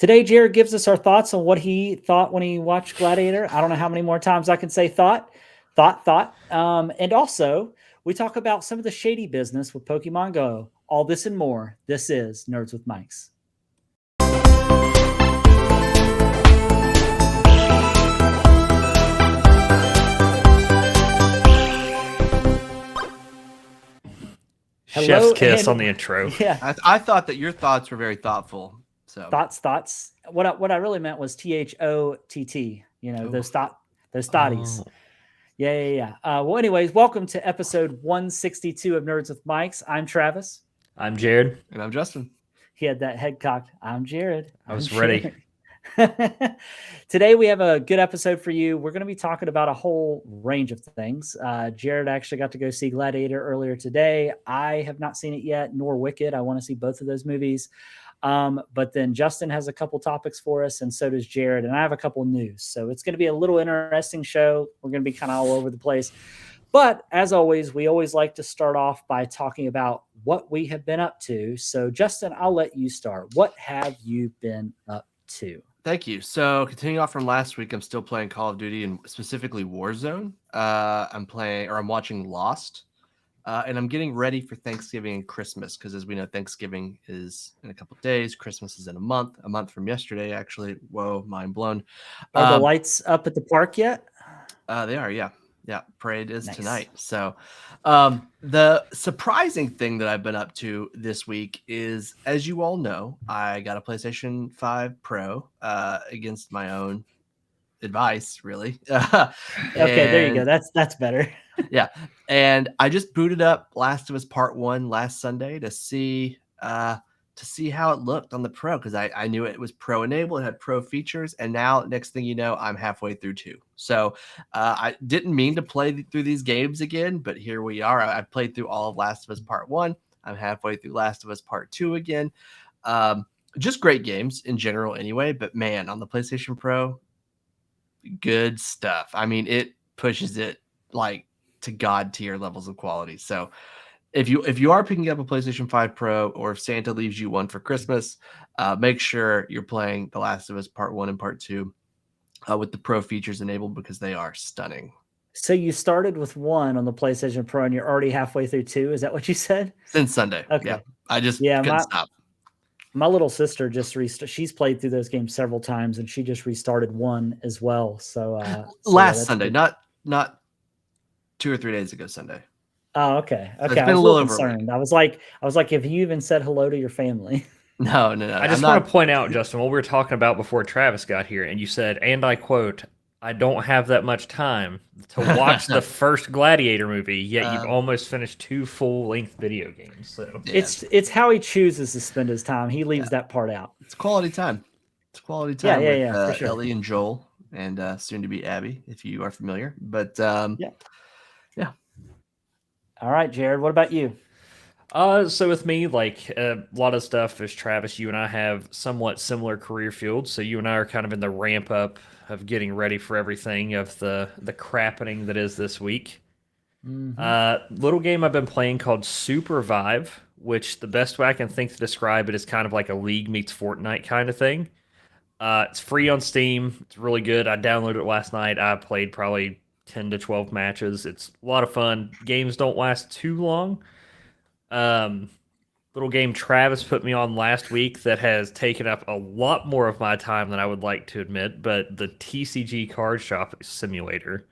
Today, Jared gives us our thoughts on what he thought when he watched Gladiator. I don't know how many more times I can say thought. And also, we talk about some of the shady business with Pokemon Go. All this and more. This is Nerds with Mics. Chef's kiss on the intro. Yeah, I thought that your thoughts were very thoughtful. So thoughts. What I really meant was THOTT. You know, those thotties. Oh. Yeah. Well, anyways, welcome to episode 162 of Nerds with Mics. I'm Travis. I'm Jared. And I'm Justin. He had that head cocked. I'm Jared. I was ready. Today we have a good episode for you. We're going to be talking about a whole range of things. Jared actually got to go see Gladiator earlier today. I have not seen it yet, nor Wicked. I want to see both of those movies. But then Justin has a couple topics for us, and so does Jared. And I have a couple news. So it's going to be a little interesting show. We're going to be kind of all over the place. But as always, we always like to start off by talking about what we have been up to. So Justin, I'll let you start. What have you been up to? Thank you. So continuing off from last week, I'm still playing Call of Duty and specifically Warzone. I'm watching Lost. And I'm getting ready for Thanksgiving and Christmas because, as we know, Thanksgiving is in a couple of days. Christmas is in a month from yesterday, actually. Whoa, mind blown. Are the lights up at the park yet? They are, yeah. Yeah, parade is Nice. tonight. So the surprising thing that I've been up to this week is, as you all know, I got a PlayStation 5 Pro against my own advice, really. Okay, there you go. That's better. Yeah, and I just booted up Last of Us Part 1 last Sunday to see how it looked on the Pro, because I knew it was Pro enabled, it had Pro features, and now next thing you know, I'm halfway through 2. So I didn't mean to play through these games again, but here we are. I played through all of Last of Us Part 1. I'm halfway through Last of Us Part 2 again. Just great games in general anyway, but man, on the PlayStation Pro, good stuff. I mean, it pushes it like to God tier levels of quality. So if you are picking up a PlayStation 5 Pro, or if Santa leaves you one for Christmas, make sure you're playing The Last of Us Part 1 and Part 2 with the Pro features enabled, because they are stunning. So you started with 1 on the PlayStation Pro and you're already halfway through 2. Is that what you said? Since Sunday. Okay. Yeah. I just couldn't stop. My little sister just she's played through those games several times, and she just restarted 1 as well. So last Sunday, not 2 or 3 days ago Sunday. Oh, okay. So it's Okay. been I was a a little little concerned. I was like, have you even said hello to your family? No. I just want to point out, Justin, what we were talking about before Travis got here, and you said, and I quote, "I don't have that much time to watch the first Gladiator movie, yet you've almost finished 2 full-length video games." So Yeah. It's how he chooses to spend his time. He leaves that part out. It's quality time. It's quality time Yeah, with for sure. Ellie and Joel, and soon to be Abby, if you are familiar. But Yeah. All right, Jared, what about you? So with me, like a lot of stuff, as Travis, you and I have somewhat similar career fields. So you and I are kind of in the ramp up of getting ready for everything of the crappening that is this week. Little game I've been playing called Supervive, which the best way I can think to describe it is kind of like a League meets Fortnite kind of thing. It's free on Steam. It's really good. I downloaded it last night. I played probably 10 to 12 matches. It's a lot of fun. Games don't last too long. Little game Travis put me on last week that has taken up a lot more of my time than I would like to admit, but the TCG Card Shop Simulator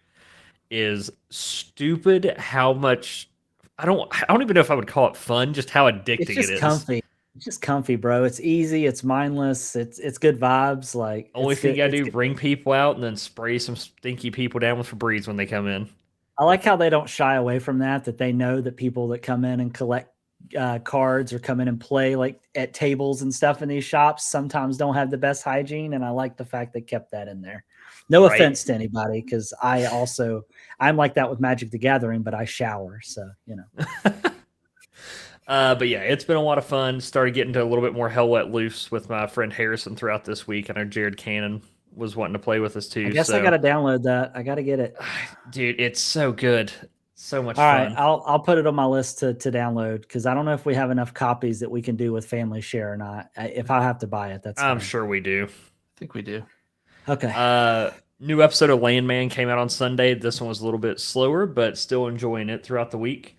is stupid how much I don't even know if I would call it fun, just how addicting It's just it is. comfy. It's just comfy, bro. It's easy. It's mindless. It's good vibes. Like Only it's thing good- you gotta it's do, good. bring people out and then spray some stinky people down with Febreze when they come in. I like how they don't shy away from that. That they know that people that come in and collect cards or come in and play like at tables and stuff in these shops sometimes don't have the best hygiene, and I like the fact they kept that in there. No Right. offense to anybody, because I'm like that with Magic the Gathering, but I shower, so you know. But yeah, it's been a lot of fun. Started getting to a little bit more Hell Let Loose with my friend Harrison throughout this week. I know Jared Cannon was wanting to play with us too. I guess I gotta download that. I gotta get it. Dude, it's so good. So much All right, fun. I'll put it on my list to download because I don't know if we have enough copies that we can do with family share or not. If I have to buy it, that's I'm fine. sure we do. I think we do. Okay. New episode of Landman came out on Sunday. This one was a little bit slower, but still enjoying it throughout the week.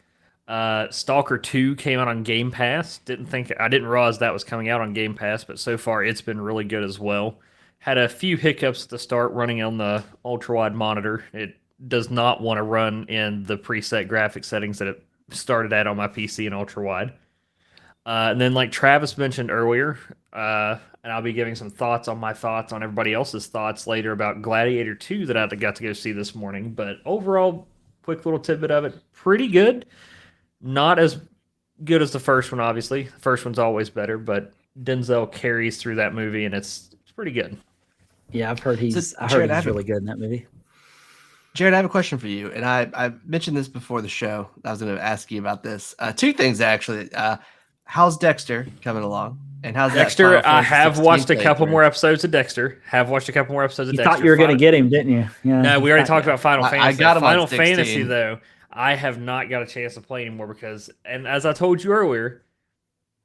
Stalker 2 came out on Game Pass. I didn't realize that was coming out on Game Pass, but so far it's been really good as well. Had a few hiccups at the start running on the ultra wide monitor. It does not want to run in the preset graphic settings that it started at on my PC in ultra wide. And then, like Travis mentioned earlier, and I'll be giving some thoughts on my thoughts on everybody else's thoughts later about Gladiator 2 that I got to go see this morning. But overall, quick little tidbit of it, pretty good. Not as good as the first one, obviously. The first one's always better, but Denzel carries through that movie, and it's pretty good. Yeah, I've heard he's Jared, really good in that movie. Jared, I have a question for you, and I mentioned this before the show. I was going to ask you about this. Two things actually. How's Dexter coming along? And how's Dexter? That I have watched a couple more episodes of Dexter. You thought you were going to get him, didn't you? Yeah. No, we already talked about Final Fantasy. I got him Final on 16. Fantasy though. I have not got a chance to play anymore because, and as I told you earlier,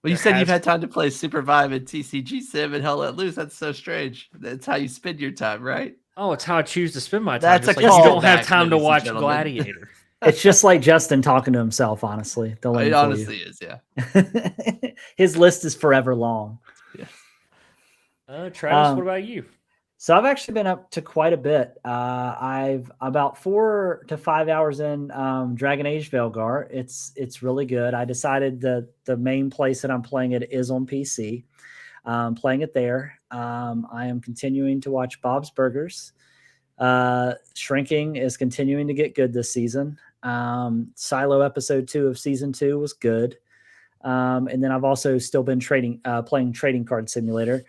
well, you said you've had time to play Super Vibe and TCG Sim and Hell Let Loose. That's so strange. That's how you spend your time, right? Oh, it's how I choose to spend my time. That's just a like call you don't back, have time to ladies and watch gentlemen. Gladiator. It's just like Justin talking to himself, honestly. It honestly is, yeah. His list is forever long. Yeah. Travis, what about you? So I've actually been up to quite a bit. I've about 4 to 5 hours in Dragon Age Velgar. It's really good. I decided that the main place that I'm playing it is on PC. Playing it there. I am continuing to watch Bob's Burgers. Shrinking is continuing to get good this season. Silo episode 2 of season 2 was good. And then I've also still been playing Trading Card Simulator.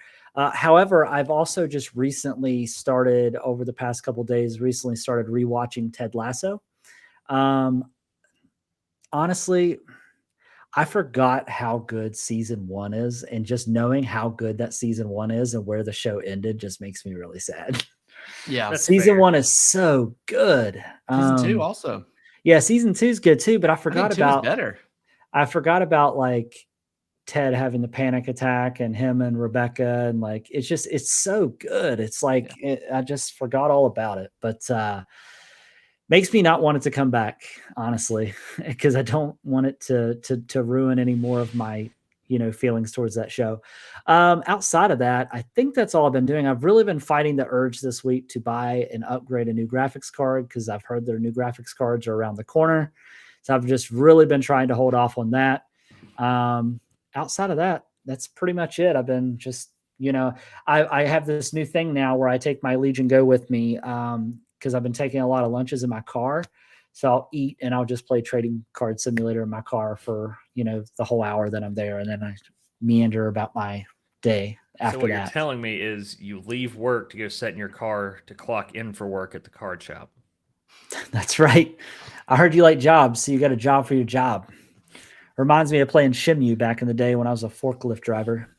However, I've also just recently started over the past couple of days, rewatching Ted Lasso. Honestly, I forgot how good season 1 is, and just knowing how good that season 1 is and where the show ended just makes me really sad. Yeah. Season 1 is so good. Season 2 also. Yeah, season 2 is good too, but I forgot about better. I forgot about like Ted having the panic attack and him and Rebecca, and like it's so good. It's like I just forgot all about it, but makes me not want it to come back, honestly, because I don't want it to ruin any more of my feelings towards that show. Outside of that, I think that's all I've been doing. I've really been fighting the urge this week to buy and upgrade a new graphics card because I've heard their new graphics cards are around the corner. So I've just really been trying to hold off on that. Outside of that, that's pretty much it. I've been just, I have this new thing now where I take my Legion Go with me because I've been taking a lot of lunches in my car. So I'll eat and I'll just play Trading Card Simulator in my car for, the whole hour that I'm there. And then I meander about my day after that. So what you're telling me is you leave work to go sit in your car to clock in for work at the card shop. That's right. I heard you like jobs, so you got a job for your job. Reminds me of playing Shimu back in the day when I was a forklift driver.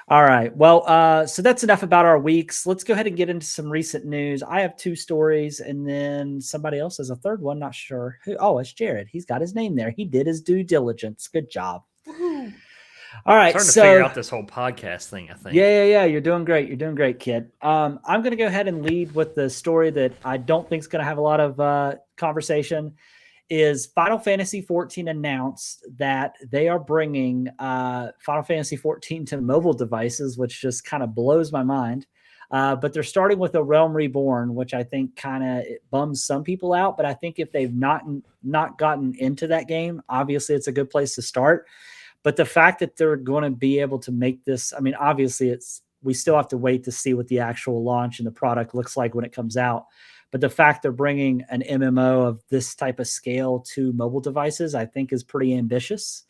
All right. Well, so that's enough about our weeks. Let's go ahead and get into some recent news. I have 2 stories, and then somebody else has a third one. Not sure who. Oh, it's Jared. He's got his name there. He did his due diligence. Good job. Woo-hoo. All right. I'm starting to figure out this whole podcast thing, I think. Yeah. You're doing great. You're doing great, kid. I'm going to go ahead and lead with the story that I don't think is going to have a lot of conversation. Is Final Fantasy 14 announced that they are bringing Final Fantasy 14 to mobile devices, which just kind of blows my mind. But they're starting with a Realm Reborn, which I think kind of bums some people out. But I think if they've not gotten into that game, obviously it's a good place to start. But the fact that they're going to be able to make this, I mean, obviously we still have to wait to see what the actual launch and the product looks like when it comes out. But the fact they're bringing an MMO of this type of scale to mobile devices, I think is pretty ambitious.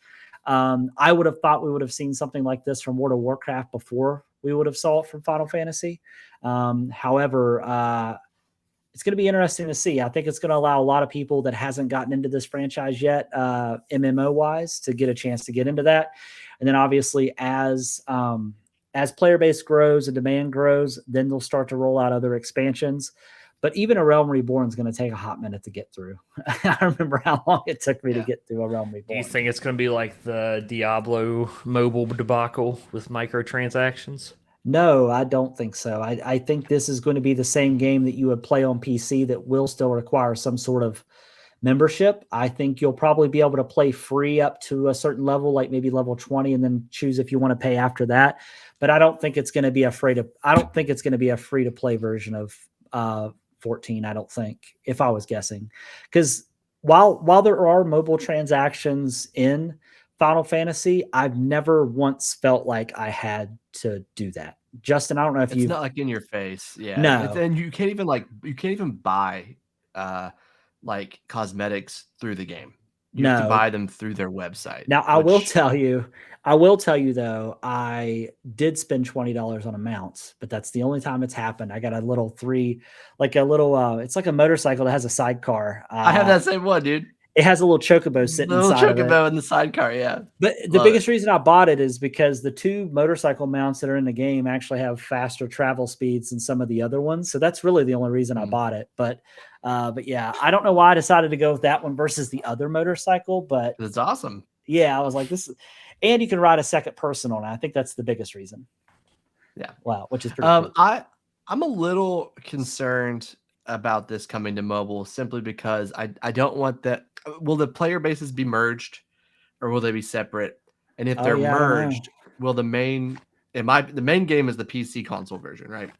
I would have thought we would have seen something like this from World of Warcraft before we would have saw it from Final Fantasy. However, it's going to be interesting to see. I think it's going to allow a lot of people that hasn't gotten into this franchise yet, MMO wise, to get a chance to get into that. And then obviously as player base grows and demand grows, then they'll start to roll out other expansions. But even a Realm Reborn is going to take a hot minute to get through. I remember how long it took me to get through a Realm Do Reborn. you think it's going to be like the Diablo mobile debacle with microtransactions? No, I don't think so. I think this is going to be the same game that you would play on PC that will still require some sort of membership. I think you'll probably be able to play free up to a certain level, like maybe level 20, and then choose if you want to pay after that. But I don't think it's going to be I don't think it's going to be a free to play version of 14. I don't think, if I was guessing, because while there are mobile transactions in Final Fantasy, I've never once felt like I had to do that. Justin, I don't know if It's you've not like in your face. Yeah. no. And you can't even buy like cosmetics through the game. You have to No. buy them through their website. Now I will Which tell you though, I did spend $20 on a mount, but that's the only time it's happened. I got a little it's like a motorcycle that has a sidecar. I have that same one, dude. It has a little chocobo sitting Little inside of it. chocobo in the sidecar, yeah. But the biggest reason I bought it is because the 2 motorcycle mounts that are in the game actually have faster travel speeds than some of the other ones. So that's really the only reason I bought it. But yeah, I don't know why I decided to go with that one versus the other motorcycle, but It's awesome. yeah, I was like, and you can ride a second person on it. I think that's the biggest reason. Yeah. Wow, which is pretty cool. I'm a little concerned about this coming to mobile simply because I don't want that. Will the player bases be merged or will they be separate? And if they're Yeah, I don't know. merged, will the main game is the PC console version, right?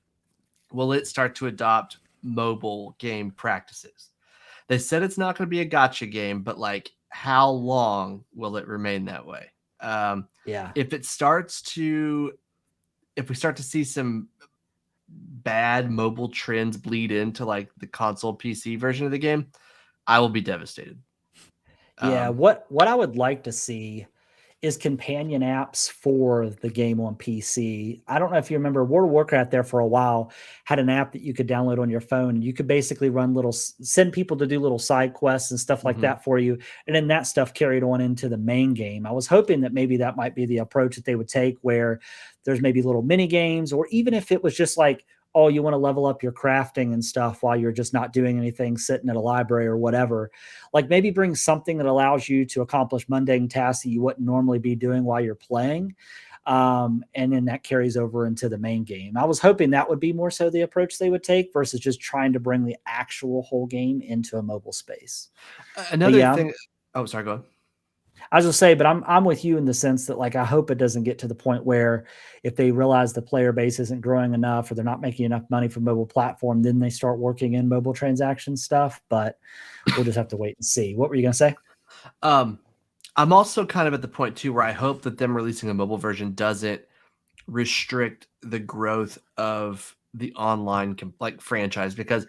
Will it start to adopt mobile game practices? They said it's not going to be a gotcha game, but like how long will it remain that way? Yeah. If we start to see some bad mobile trends bleed into like the console PC version of the game, I will be devastated. Yeah, what I would like to see is companion apps for the game on PC. I don't know if you remember World of Warcraft there for a while had an app that you could download on your phone. You could basically run send people to do little side quests and stuff like that for you. And then that stuff carried on into the main game. I was hoping that maybe that might be the approach that they would take where there's maybe little mini games, or even if it was just like, oh, you want to level up your crafting and stuff while you're just not doing anything, sitting at a library or whatever. Like maybe bring something that allows you to accomplish mundane tasks that you wouldn't normally be doing while you're playing. And then that carries over into the main game. I was hoping that would be more so the approach they would take versus just trying to bring the actual whole game into a mobile space. Another thing. Oh, sorry, go on. I was just say, but I'm with you in the sense that like I hope it doesn't get to the point where if they realize the player base isn't growing enough or they're not making enough money for mobile platform, then they start working in mobile transaction stuff. But we'll just have to wait and see. What were you gonna say? I'm also kind of at the point too where I hope that them releasing a mobile version doesn't restrict the growth of the online like franchise, because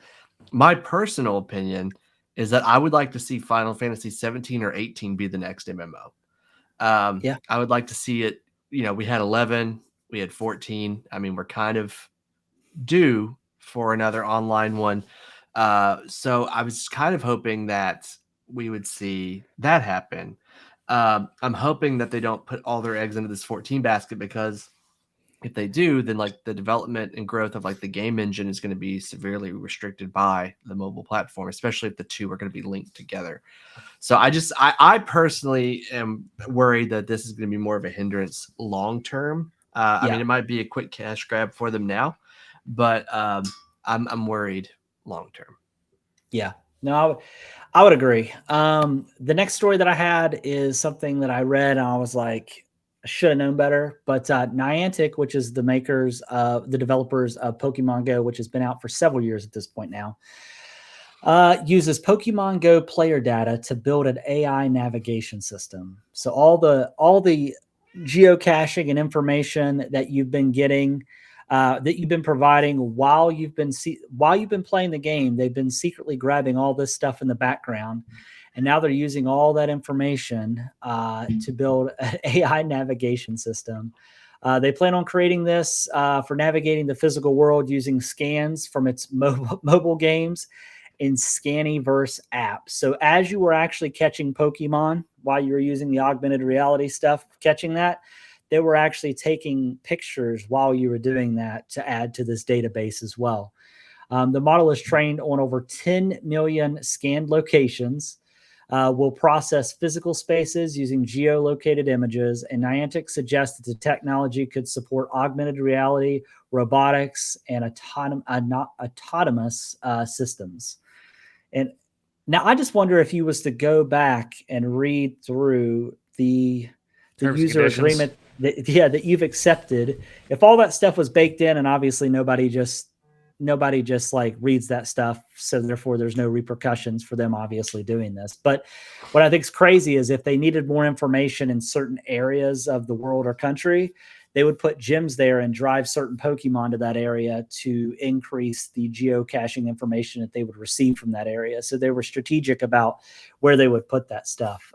my personal opinion is that I would like to see Final Fantasy 17 or 18 be the next MMO. Yeah. I would like to see it. We had 11, we had 14. I mean, we're kind of due for another online one. So I was kind of hoping that we would see that happen. I'm hoping that they don't put all their eggs into this 14 basket, because if they do, then like the development and growth of like the game engine is going to be severely restricted by the mobile platform, especially if the two are going to be linked together. So I personally am worried that this is going to be more of a hindrance long term. I mean, it might be a quick cash grab for them now, but I'm worried long term. Yeah, no, I would agree. The next story that I had is something that I read and I was like, I should have known better. But Niantic, which is the developers of Pokemon Go, which has been out for several years at this point now, uses Pokemon Go player data to build an AI navigation system. So all the geocaching and information that you've been getting, that you've been providing while you've been playing the game, they've been secretly grabbing all this stuff in the background, and now they're using all that information to build an AI navigation system. They plan on creating this for navigating the physical world using scans from its mobile games in Scanniverse app. So as you were actually catching Pokemon while you were using the augmented reality stuff, catching that, they were actually taking pictures while you were doing that to add to this database as well. The model is trained on over 10 million scanned locations, will process physical spaces using geolocated images, and Niantic suggests that the technology could support augmented reality, robotics, and autonomous systems. And now I just wonder if you was to go back and read through the user agreement that you've accepted, if all that stuff was baked in, and obviously nobody just like reads that stuff, so therefore there's no repercussions for them obviously doing this. But what I think is crazy is if they needed more information in certain areas of the world or country, they would put gyms there and drive certain Pokemon to that area to increase the geocaching information that they would receive from that area. So they were strategic about where they would put that stuff.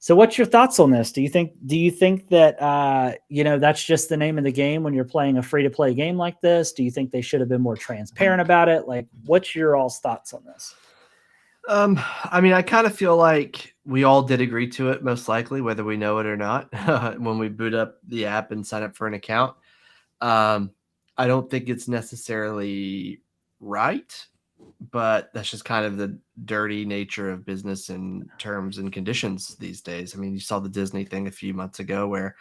So what's your thoughts on this? Do you think that, that's just the name of the game when you're playing a free to play game like this? Do you think they should have been more transparent about it? Like, what's your all's thoughts on this? I mean, I kind of feel like we all did agree to it, most likely, whether we know it or not, when we boot up the app and sign up for an account. I don't think it's necessarily right, but that's just kind of the dirty nature of business and terms and conditions these days. I mean, you saw the Disney thing a few months ago where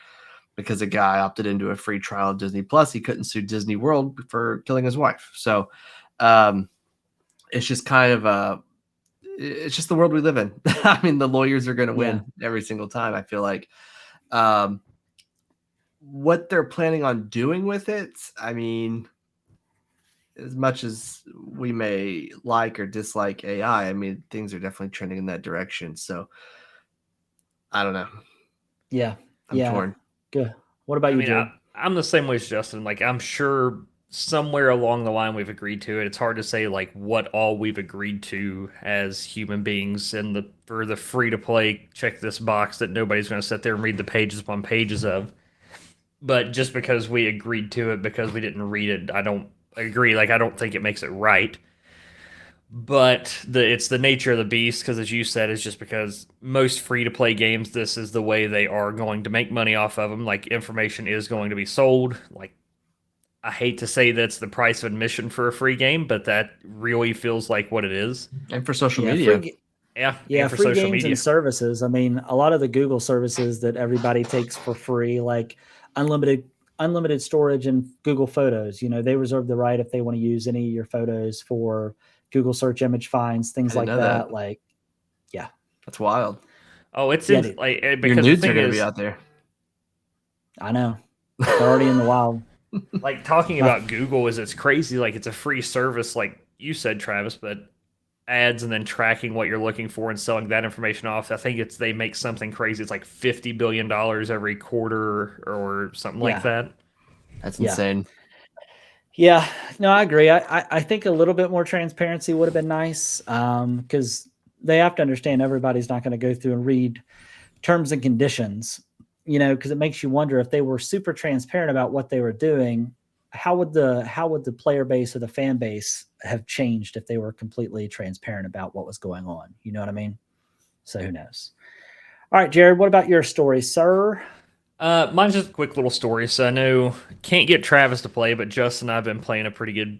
because a guy opted into a free trial of Disney Plus, he couldn't sue Disney World for killing his wife. So it's just kind of it's just the world we live in. I mean, the lawyers are going to win every single time. I feel like what they're planning on doing with it, I mean, as much as we may like or dislike AI, I mean, things are definitely trending in that direction. So I don't know. Yeah. I'm torn. Good. What about you, Jared? I'm the same way as Justin. Like, I'm sure somewhere along the line we've agreed to it. It's hard to say like what all we've agreed to as human beings for the free to play check this box that nobody's going to sit there and read the pages upon pages of. But just because we agreed to it because we didn't read it, I don't agree. Like, I don't think it makes it right. But it's the nature of the beast, because as you said, it's just because most free to play games, this is the way they are going to make money off of them. Like, information is going to be sold. Like, I hate to say that's the price of admission for a free game, but that really feels like what it is. And for social media. And for free social games media. and services. I mean, a lot of the Google services that everybody takes for free, like unlimited storage and Google Photos, they reserve the right if they want to use any of your photos for Google search image finds, things like that. Like, yeah, that's wild. Oh, it's Yeah, like because your the nudes thing are going to is, be out there. I know. They're already in the wild. like talking about Google is it's crazy. Like, it's a free service, like you said, Travis, but ads and then tracking what you're looking for and selling that information off. I think they make something crazy. It's like $50 billion every quarter or something like that. That's insane. Yeah, no, I agree. I think a little bit more transparency would have been nice, because they have to understand everybody's not going to go through and read terms and conditions, because it makes you wonder if they were super transparent about what they were doing, how would the player base or the fan base have changed if they were completely transparent about what was going on? You know what I mean? So who knows? All right, Jared, what about your story, sir? Mine's just a quick little story. So I know can't get Travis to play, but Justin and I've been playing a pretty good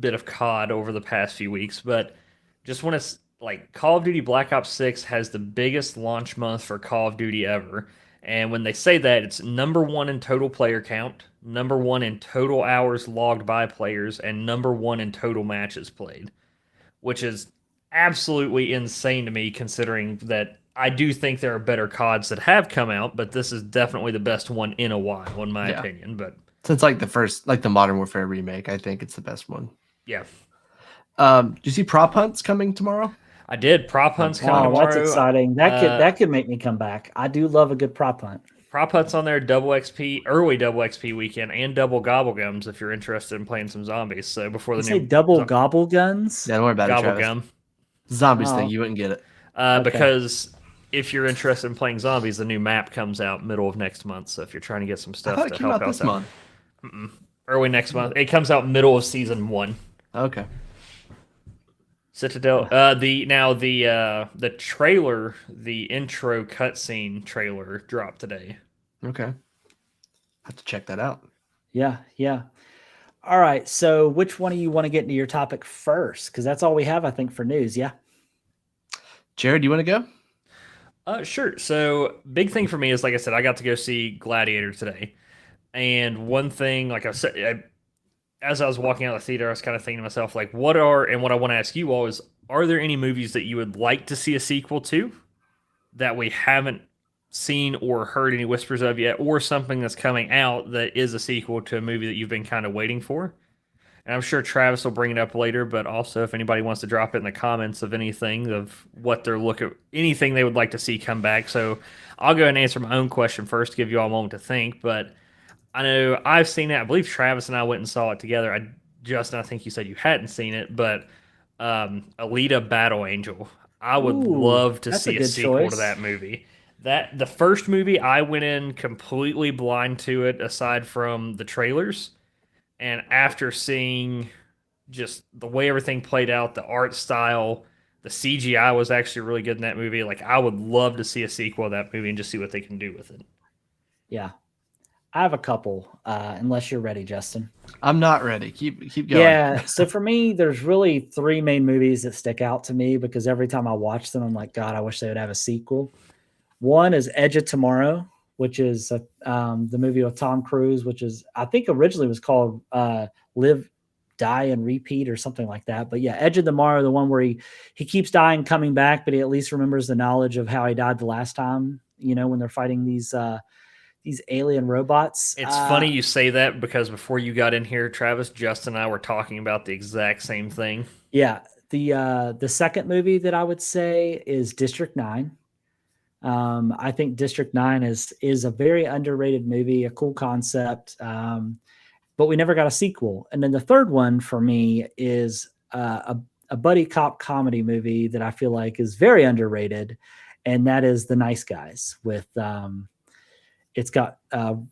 bit of COD over the past few weeks. But just want to Call of Duty Black Ops 6 has the biggest launch month for Call of Duty ever. And when they say that, it's number one in total player count, number one in total hours logged by players, and number one in total matches played, which is absolutely insane to me considering that I do think there are better CODs that have come out, but this is definitely the best one in a while, in my opinion. But since the Modern Warfare remake, I think it's the best one. Yeah. Do you see Prop Hunts coming tomorrow? I did. Prop Hunt's coming tomorrow. That's exciting. That could make me come back. I do love a good prop hunt. Prop Hunt's on there, double XP, early double XP weekend, and double Gobblegums if you're interested in playing some zombies. So before the new double Gobble Guns? Yeah, don't worry about it, Travis. Gobblegum. Zombies thing, you wouldn't get it. Because if you're interested in playing zombies, the new map comes out middle of next month. So if you're trying to get some stuff to help out this month. Early next month. It comes out middle of season 1. Okay. Citadel. The trailer, the intro cutscene trailer dropped today. Okay. Have to check that out. Yeah. All right. So, which one of you want to get into your topic first? Because that's all we have, I think, for news. Yeah. Jared, do you want to go? Sure. So, big thing for me is, like I said, I got to go see Gladiator today. And one thing, like I said, as I was walking out of the theater, I was kind of thinking to myself, like, what I want to ask you all is, are there any movies that you would like to see a sequel to that we haven't seen or heard any whispers of yet, or something that's coming out that is a sequel to a movie that you've been kind of waiting for? And I'm sure Travis will bring it up later, but also if anybody wants to drop it in the comments of anything of what they're looking, anything they would like to see come back. So I'll go and answer my own question first, give you all a moment to think. But I know I've seen it. I believe Travis and I went and saw it together. Justin, I think you said you hadn't seen it, but Alita Battle Angel. I would Ooh, love to that's a see a good sequel to choice. that movie. That the first movie I went in completely blind to it, aside from the trailers. And after seeing just the way everything played out, the art style, the CGI was actually really good in that movie. Like I would love to see a sequel of that movie and just see what they can do with it. Yeah. I have a couple, unless you're ready, Justin. I'm not ready. Keep going. Yeah. So for me, there's really three main movies that stick out to me because every time I watch them, I'm like, God, I wish they would have a sequel. One is Edge of Tomorrow, which is the movie with Tom Cruise, which is I think originally was called Live, Die, and Repeat or something like that. But yeah, Edge of Tomorrow, the one where he keeps dying, coming back, but he at least remembers the knowledge of how he died the last time. You know, when they're fighting these alien robots. It's funny you say that because before you got in here, Travis, Justin, and I were talking about the exact same thing. Yeah, the second movie that I would say is District 9. I think District 9 is a very underrated movie, a cool concept, but we never got a sequel. And then the third one for me is a buddy cop comedy movie that I feel like is very underrated, and that is The Nice Guys with it's got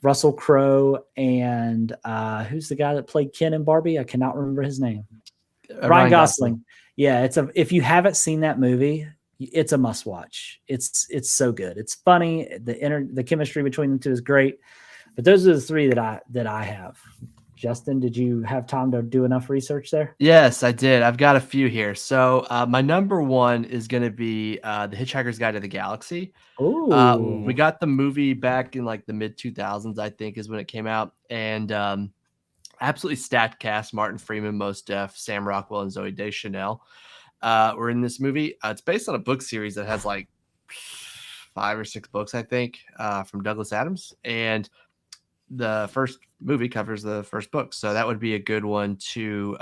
Russell Crowe and who's the guy that played Ken and Barbie? I cannot remember his name. Ryan Gosling. Yeah, if you haven't seen that movie, it's a must watch. It's so good. It's funny. The chemistry between the two is great. But those are the three that I have. Justin, did you have time to do enough research there? Yes, I did. I've got a few here. So my number one is going to be The Hitchhiker's Guide to the Galaxy. Ooh. We got the movie back in like the mid 2000s, I think, is when it came out, and absolutely stacked cast: Martin Freeman, Mos Def, Sam Rockwell, and Zoe Deschanel were in this movie. It's based on a book series that has like 5 or 6 books, I think, from Douglas Adams, and the first movie covers the first book, so that would be a good one to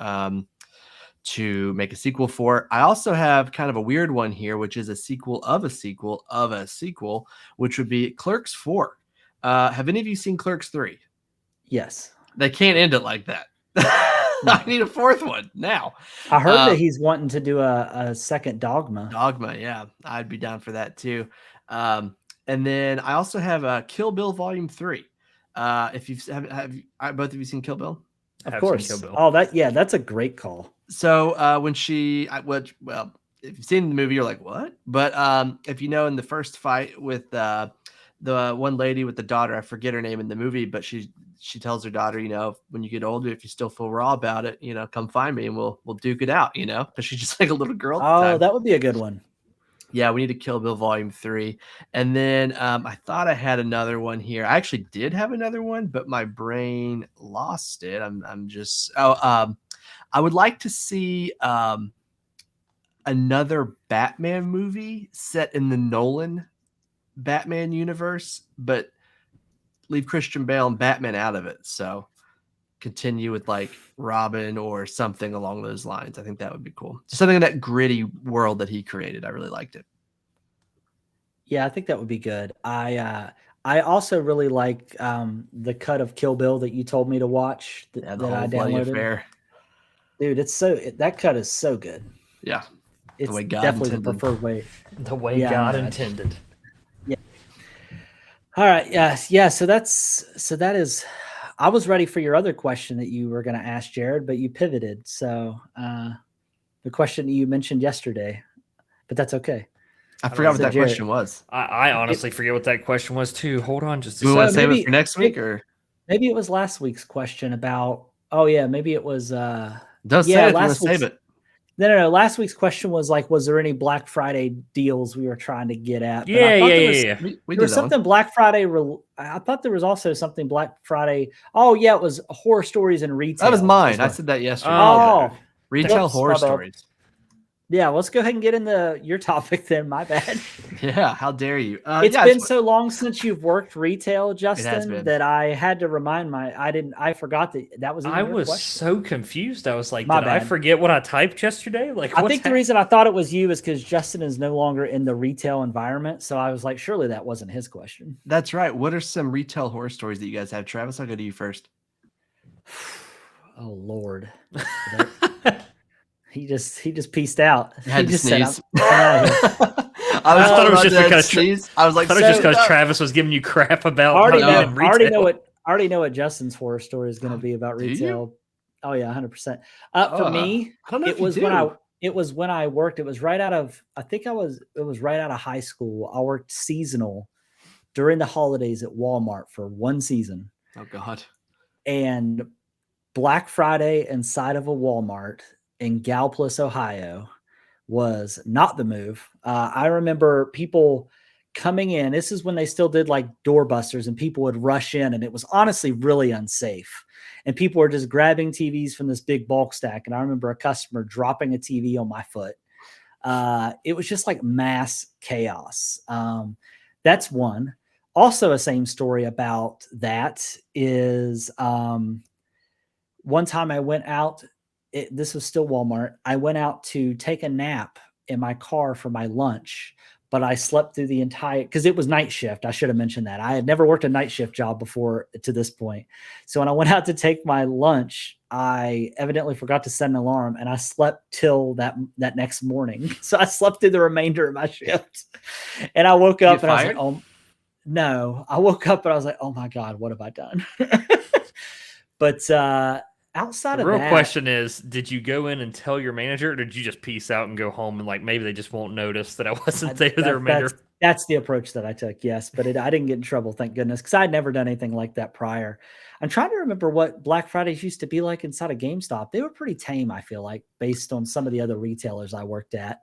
make a sequel for. I also have kind of a weird one here, which is a sequel of a sequel of a sequel, which would be Clerks 4. Have any of you seen Clerks 3? Yes. They can't end it like that. I need a fourth one now. I heard that he's wanting to do a second Dogma. Dogma, yeah. I'd be down for that too. And then I also have Kill Bill Volume 3. If you've both of you seen Kill Bill? Of course. Oh, that's a great call. So when well, if you've seen the movie, you're like, what? But if you know, in the first fight with the one lady with the daughter, I forget her name in the movie, but she tells her daughter, you know, when you get older, if you still feel raw about it, you know, come find me and we'll duke it out, you know, because she's just like a little girl. Oh, that would be a good one. Yeah, we need to Kill Bill Volume 3. And then I thought I had another one here. I actually did have another one, but my brain lost it. I would like to see another Batman movie set in the Nolan Batman universe, but leave Christian Bale and Batman out of it. So continue with like Robin or something along those lines. I think that would be cool. Just something in that gritty world that he created. I really liked it. Yeah, I think that would be good. I also really like the cut of Kill Bill that you told me to watch that I downloaded. Affair. Dude, that cut is so good. Yeah. It's the way God definitely intended. The preferred way. The way God intended. Yeah. All right. Yes. Yeah. So that is. I was ready for your other question that you were going to ask, Jared, but you pivoted. So the question that you mentioned yesterday, but that's okay. I forgot what that question was. I honestly forget what that question was too. Hold on just a second. We want to save it for next week, or maybe it was last week's question about Oh yeah, maybe it was. Don't say Yeah, it if you want last to save week's. it. No. Last week's question was like, was there any Black Friday deals we were trying to get at? But I Yeah, thought yeah, there yeah, was yeah. We there did was that one. something Black Friday. I thought there was also something Black Friday. Oh yeah, it was horror stories and retail. That was mine. is I what- said that yesterday. Oh, Retail whoops, horror my bad. stories. Yeah, let's go ahead and get into your topic then. My bad. Yeah, how dare you? It's yeah, been so long since you've worked retail, Justin, been. that I had to remind I forgot that was even I your was question. so confused. I was like, My did I bad. forget what I typed yesterday? Like, I think the reason I thought it was you is because Justin is no longer in the retail environment. So I was like, surely that wasn't his question. That's right. What are some retail horror stories that you guys have? Travis, I'll go to you first. Oh Lord. He just pieced out. You had He to just sneeze. said, I'm out of here. I thought it was just because sneeze. I was like, I thought it was just because "No." Travis was giving you crap about I already not being know. in I retail. already know what Justin's horror story is going to be about Do you? retail. Oh yeah, 100%. For me, I don't know it if you was do. when I worked. It was right out of it was right out of high school. I worked seasonal during the holidays at Walmart for one season. Oh God. And Black Friday inside of a Walmart in Galpless, Ohio was not the move. I remember people coming in. This is when they still did like doorbusters and people would rush in, and it was honestly really unsafe. And people were just grabbing TVs from this big bulk stack. And I remember a customer dropping a TV on my foot. It was just like mass chaos. That's one. Also, a same story about that is one time I went out. This was still Walmart. I went out to take a nap in my car for my lunch, but I slept through the entire because it was night shift. I should have mentioned that. I had never worked a night shift job before to this point. So when I went out to take my lunch, I evidently forgot to set an alarm, and I slept till that next morning. So I slept through the remainder of my shift, and I woke up and I was like, "Oh no!" I woke up and I was like, "Oh my God, what have I done?" But outside The of real that, question is, did you go in and tell your manager, or did you just peace out and go home and like maybe they just won't notice that I wasn't there the remainder? That's the approach that I took, yes. But I didn't get in trouble, thank goodness, because I'd never done anything like that prior. I'm trying to remember what Black Fridays used to be like inside of GameStop. They were pretty tame, I feel like, based on some of the other retailers I worked at.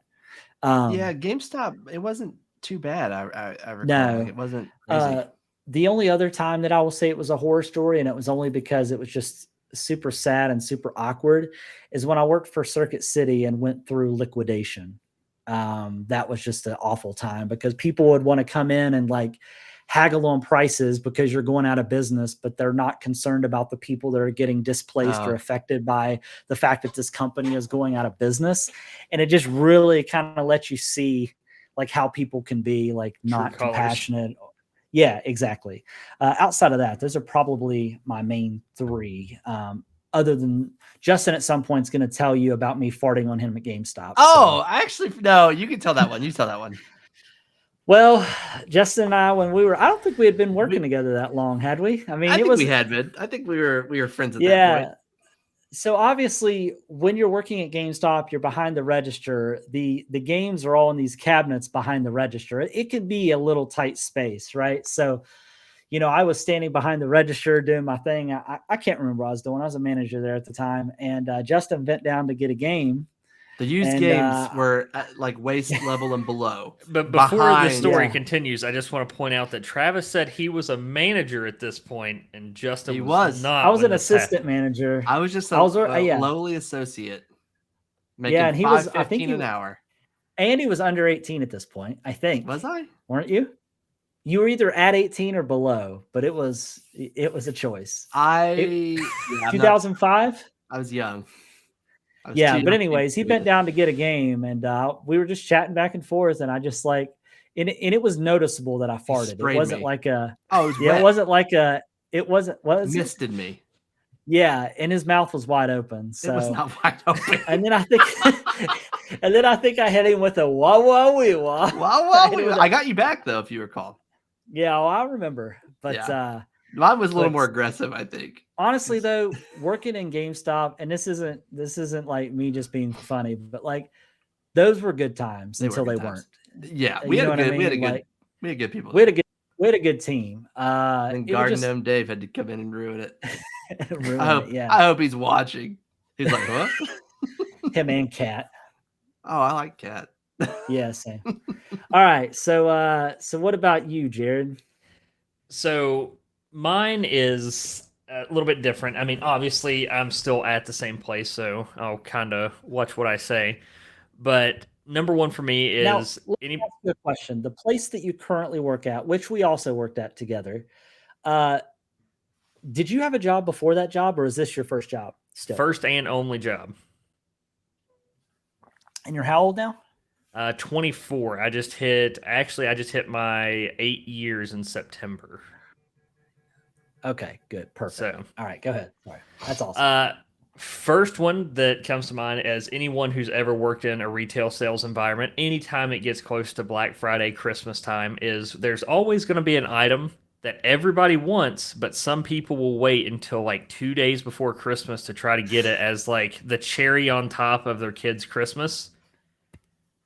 Yeah, GameStop, it wasn't too bad. I recall. No. Like, it wasn't crazy. The only other time that I will say it was a horror story, and it was only because it was just super sad and super awkward, is when I worked for Circuit City and went through liquidation. That was just an awful time because people would want to come in and like haggle on prices because you're going out of business, but they're not concerned about the people that are getting displaced or affected by the fact that this company is going out of business. And it just really kind of lets you see like how people can be like not compassionate. Yeah, exactly. Outside of that, those are probably my main three. Other than Justin at some point is going to tell you about me farting on him at GameStop. Oh, actually, no, you can tell that one. You tell that one. Well, Justin and I, when I don't think we had been working together that long, had we? I mean, we had been. I think we were friends at that point. So obviously, when you're working at GameStop, you're behind the register. The games are all in these cabinets behind the register. It can be a little tight space, right? So, I was standing behind the register doing my thing. I can't remember what I was doing. I was a manager there at the time, and Justin bent down to get a game. The used games were at like waist level and below. But before the story continues, I just want to point out that Travis said he was a manager at this point, and Justin was not. I was an assistant manager. I was just a lowly associate. Making and he was, I think, an hour. And he was under 18 at this point, I think. Was I? Weren't you? You were either at 18 or below, but it was a choice. 2005? I was young. Yeah, but anyways, he bent down to get a game, and we were just chatting back and forth, and I just like, and it was noticeable that I farted. It wasn't like a, it wasn't like a, it wasn't, misted me. Yeah, and his mouth was wide open. So it was not wide open. And then I think I hit him with a wah wah wee wah. Wah wah wee. I got you back though, if you recall. Yeah, well, I remember, but mine was a little more aggressive, I think. Honestly, though, working in GameStop, and this isn't like me just being funny, but like those were good times until they weren't. Yeah, we had good people. We had a good team. And Garden Gnome Dave had to come in and ruin it. Ruin it. Yeah, I hope he's watching. He's like, huh? him and Cat. Oh, I like Cat. Yeah, same. All right, so what about you, Jared? So mine is a little bit different. I mean, obviously, I'm still at the same place, so I'll kind of watch what I say. But number one for me Now, is let me ask you a question. The place that you currently work at, which we also worked at together, uh, did you have a job before that job, or is this your first job still? first and only job. And you're how old now? 24. I just hit my 8 years in September. Okay, good, perfect. So, all right, go ahead. Sorry, that's awesome. First one that comes to mind as anyone who's ever worked in a retail sales environment, anytime it gets close to Black Friday, Christmas time, is there's always going to be an item that everybody wants, but some people will wait until like 2 days before Christmas to try to get it as like the cherry on top of their kid's Christmas.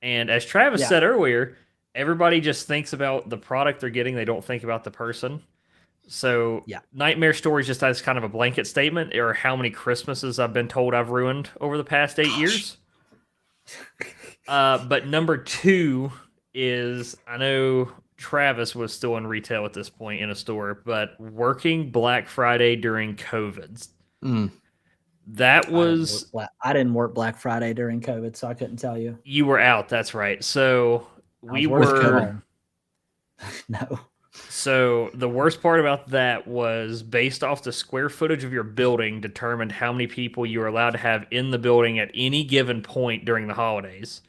And as Travis said earlier, everybody just thinks about the product they're getting. They don't think about the person. So Nightmare Stories just has kind of a blanket statement, or how many Christmases I've been told I've ruined over the past 8 years. But number two is, I know Travis was still in retail at this point in a store, but working Black Friday during COVID. That was... I didn't work Black Friday during COVID, so I couldn't tell you. You were out, that's right. So we were... No. So the worst part about that was, based off the square footage of your building, determined how many people you were allowed to have in the building at any given point during the holidays.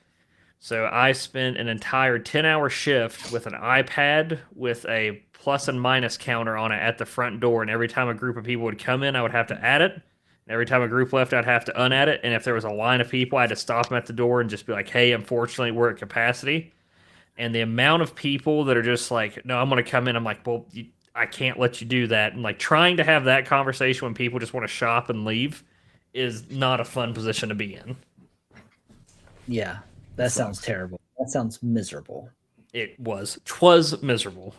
So I spent an entire 10-hour shift with an iPad with a plus and minus counter on it at the front door, and every time a group of people would come in, I would have to add it. And every time a group left, I'd have to unadd it. And if there was a line of people, I had to stop them at the door and just be like, hey, unfortunately, we're at capacity. And the amount of people that are just like, no, I'm going to come in. I'm like, well, I can't let you do that. And like, trying to have that conversation when people just want to shop and leave is not a fun position to be in. Yeah, that sounds terrible. That sounds miserable. Twas miserable.